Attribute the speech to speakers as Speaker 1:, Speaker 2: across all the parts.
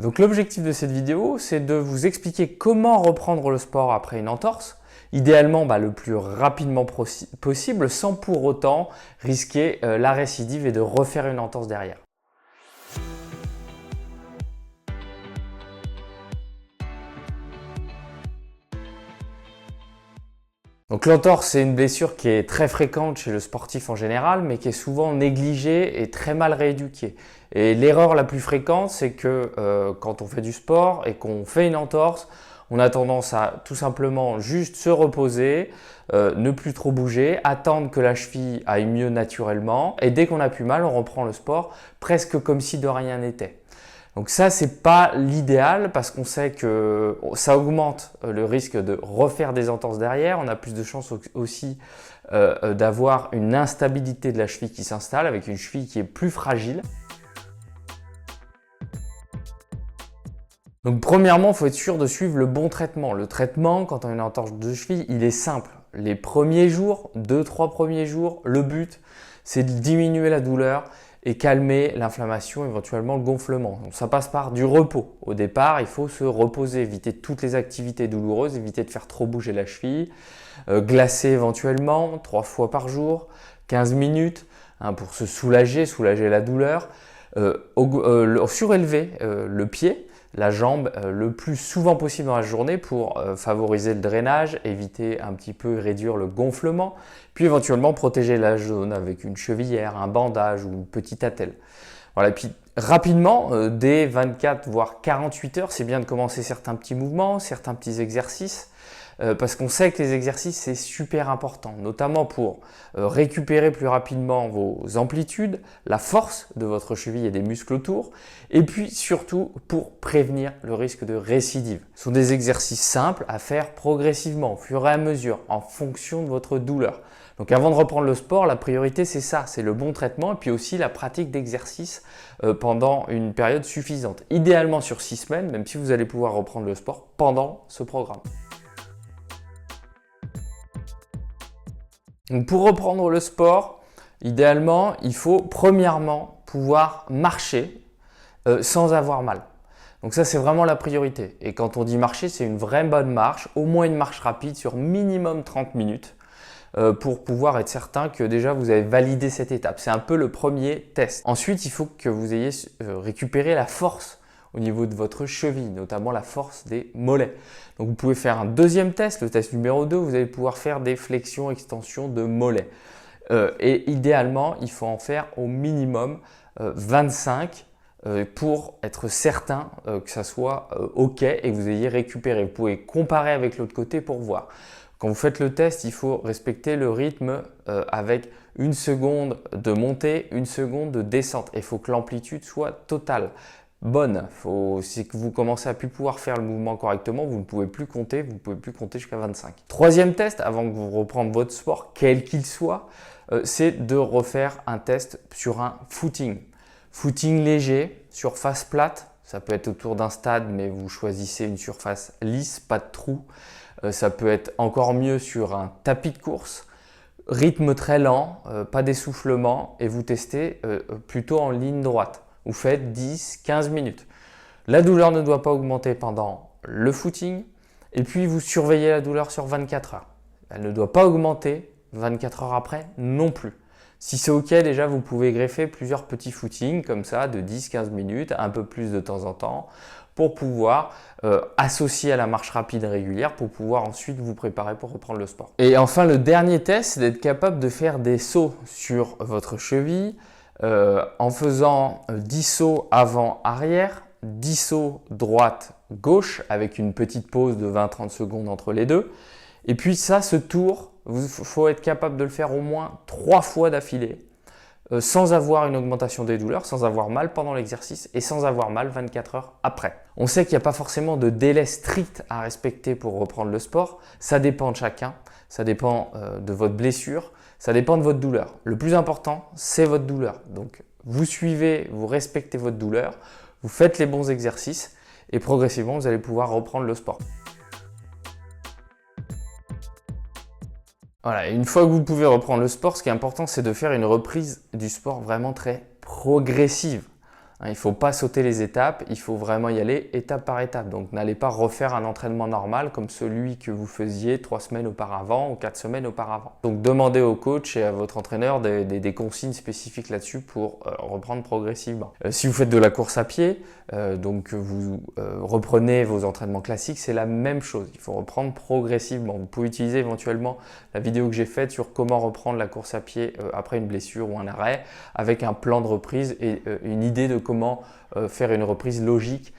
Speaker 1: Donc l'objectif de cette vidéo, c'est de vous expliquer comment reprendre le sport après une entorse, idéalement le plus rapidement possible sans pour autant risquer la récidive et de refaire une entorse derrière. Donc l'entorse, c'est une blessure qui est très fréquente chez le sportif en général, mais qui est souvent négligée et très mal rééduquée. Et l'erreur la plus fréquente, c'est que quand on fait du sport et qu'on fait une entorse, on a tendance à tout simplement juste se reposer, ne plus trop bouger, attendre que la cheville aille mieux naturellement. Et dès qu'on a plus mal, on reprend le sport presque comme si de rien n'était. Donc ça, c'est pas l'idéal parce qu'on sait que ça augmente le risque de refaire des entorses derrière. On a plus de chances aussi d'avoir une instabilité de la cheville qui s'installe avec une cheville qui est plus fragile. Donc premièrement, il faut être sûr de suivre le bon traitement. Le traitement, quand on a une entorse de cheville, il est simple. Les premiers jours, 2-3 premiers jours, le but, c'est de diminuer la douleur et calmer l'inflammation, éventuellement le gonflement. Donc ça passe par du repos. Au départ, il faut se reposer, éviter toutes les activités douloureuses, éviter de faire trop bouger la cheville, glacer éventuellement 3 fois par jour, 15 minutes pour se soulager la douleur, surélever le pied, la jambe le plus souvent possible dans la journée pour favoriser le drainage, éviter un petit peu réduire le gonflement, puis éventuellement protéger la zone avec une chevillère, un bandage ou une petite attelle. Voilà, et puis rapidement, dès 24 voire 48 heures, c'est bien de commencer certains petits mouvements, certains petits exercices, parce qu'on sait que les exercices c'est super important, notamment pour récupérer plus rapidement vos amplitudes, la force de votre cheville et des muscles autour, et puis surtout pour prévenir le risque de récidive. Ce sont des exercices simples à faire progressivement, au fur et à mesure, en fonction de votre douleur. Donc avant de reprendre le sport, la priorité c'est ça, c'est le bon traitement et puis aussi la pratique d'exercice pendant une période suffisante. Idéalement sur 6 semaines, même si vous allez pouvoir reprendre le sport pendant ce programme. Donc pour reprendre le sport, idéalement, il faut premièrement pouvoir marcher sans avoir mal. Donc ça, c'est vraiment la priorité. Et quand on dit marcher, c'est une vraie bonne marche, au moins une marche rapide sur minimum 30 minutes pour pouvoir être certain que déjà vous avez validé cette étape. C'est un peu le premier test. Ensuite, il faut que vous ayez récupéré la force au niveau de votre cheville, notamment la force des mollets. Donc vous pouvez faire un deuxième test, le test numéro 2, vous allez pouvoir faire des flexions, extensions de mollets. Et idéalement, il faut en faire au minimum 25 pour être certain que ça soit OK et que vous ayez récupéré. Vous pouvez comparer avec l'autre côté pour voir. Quand vous faites le test, il faut respecter le rythme avec 1 seconde de montée, 1 seconde de descente. Et il faut que l'amplitude soit totale. Bonne. Si vous commencez à plus pouvoir faire le mouvement correctement, vous ne pouvez plus compter, jusqu'à 25. Troisième test, avant que vous repreniez votre sport, quel qu'il soit, c'est de refaire un test sur un footing. Footing léger, surface plate, ça peut être autour d'un stade, mais vous choisissez une surface lisse, pas de trou. Ça peut être encore mieux sur un tapis de course. Rythme très lent, pas d'essoufflement et vous testez plutôt en ligne droite. Vous faites 10-15 minutes. La douleur ne doit pas augmenter pendant le footing et puis vous surveillez la douleur sur 24 heures. Elle ne doit pas augmenter 24 heures après non plus. Si c'est OK, déjà vous pouvez greffer plusieurs petits footings comme ça de 10-15 minutes, un peu plus de temps en temps pour pouvoir associer à la marche rapide régulière pour pouvoir ensuite vous préparer pour reprendre le sport. Et enfin, le dernier test, c'est d'être capable de faire des sauts sur votre cheville en faisant 10 sauts avant-arrière, 10 sauts droite-gauche avec une petite pause de 20-30 secondes entre les deux. Et puis ça, ce tour, il faut être capable de le faire au moins 3 fois d'affilée sans avoir une augmentation des douleurs, sans avoir mal pendant l'exercice et sans avoir mal 24 heures après. On sait qu'il n'y a pas forcément de délai strict à respecter pour reprendre le sport. Ça dépend de chacun, ça dépend de votre blessure, ça dépend de votre douleur. Le plus important, c'est votre douleur. Donc, vous suivez, vous respectez votre douleur, vous faites les bons exercices et progressivement, vous allez pouvoir reprendre le sport. Voilà, et une fois que vous pouvez reprendre le sport, ce qui est important, c'est de faire une reprise du sport vraiment très progressive. Il ne faut pas sauter les étapes, il faut vraiment y aller étape par étape. Donc n'allez pas refaire un entraînement normal comme celui que vous faisiez 3 semaines auparavant ou 4 semaines auparavant. Donc demandez au coach et à votre entraîneur des consignes spécifiques là-dessus pour reprendre progressivement. Si vous faites de la course à pied, donc vous reprenez vos entraînements classiques, c'est la même chose. Il faut reprendre progressivement. Vous pouvez utiliser éventuellement la vidéo que j'ai faite sur comment reprendre la course à pied après une blessure ou un arrêt avec un plan de reprise et une idée de comment faire une reprise logique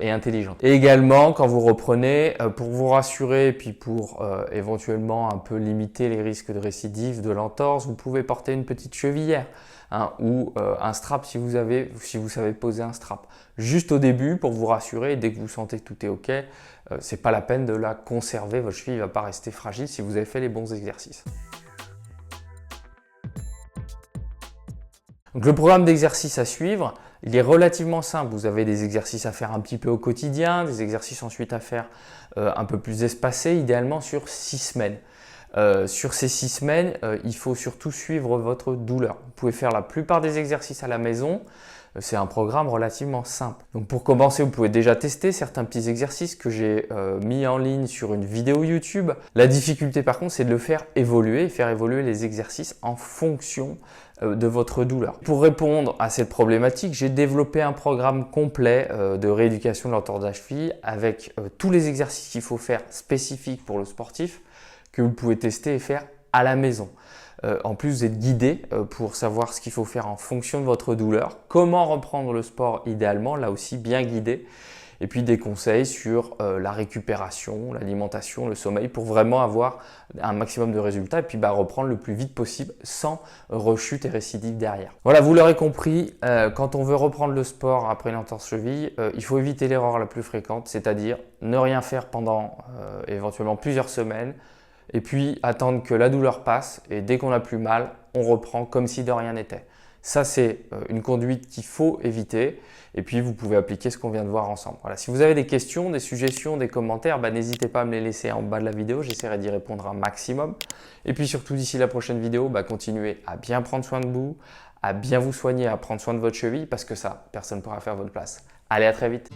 Speaker 1: et intelligente. Et également, quand vous reprenez, pour vous rassurer et puis pour éventuellement un peu limiter les risques de récidive, de l'entorse, vous pouvez porter une petite chevillère ou un strap si vous savez poser un strap. Juste au début pour vous rassurer, dès que vous sentez que tout est OK, c'est pas la peine de la conserver, votre cheville ne va pas rester fragile si vous avez fait les bons exercices. Donc le programme d'exercice à suivre, il est relativement simple. Vous avez des exercices à faire un petit peu au quotidien, des exercices ensuite à faire un peu plus espacés, idéalement sur 6 semaines. Sur ces 6 semaines, il faut surtout suivre votre douleur. Vous pouvez faire la plupart des exercices à la maison. C'est un programme relativement simple. Donc pour commencer, vous pouvez déjà tester certains petits exercices que j'ai mis en ligne sur une vidéo YouTube. La difficulté par contre, c'est de le faire évoluer, faire évoluer les exercices en fonction de votre douleur. Pour répondre à cette problématique, j'ai développé un programme complet de rééducation de l'entorse de la cheville avec tous les exercices qu'il faut faire spécifiques pour le sportif que vous pouvez tester et faire à la maison. En plus, vous êtes guidé pour savoir ce qu'il faut faire en fonction de votre douleur, comment reprendre le sport idéalement, là aussi bien guidé, et puis des conseils sur la récupération, l'alimentation, le sommeil pour vraiment avoir un maximum de résultats et puis reprendre le plus vite possible sans rechute et récidive derrière. Voilà, vous l'aurez compris, quand on veut reprendre le sport après une entorse cheville, il faut éviter l'erreur la plus fréquente, c'est-à-dire ne rien faire pendant éventuellement plusieurs semaines, et puis attendre que la douleur passe et dès qu'on n'a plus mal, on reprend comme si de rien n'était. Ça, c'est une conduite qu'il faut éviter et puis vous pouvez appliquer ce qu'on vient de voir ensemble. Voilà. Si vous avez des questions, des suggestions, des commentaires, n'hésitez pas à me les laisser en bas de la vidéo, j'essaierai d'y répondre un maximum. Et puis surtout, d'ici la prochaine vidéo, continuez à bien prendre soin de vous, à bien vous soigner, à prendre soin de votre cheville parce que ça, personne ne pourra faire votre place. Allez, à très vite.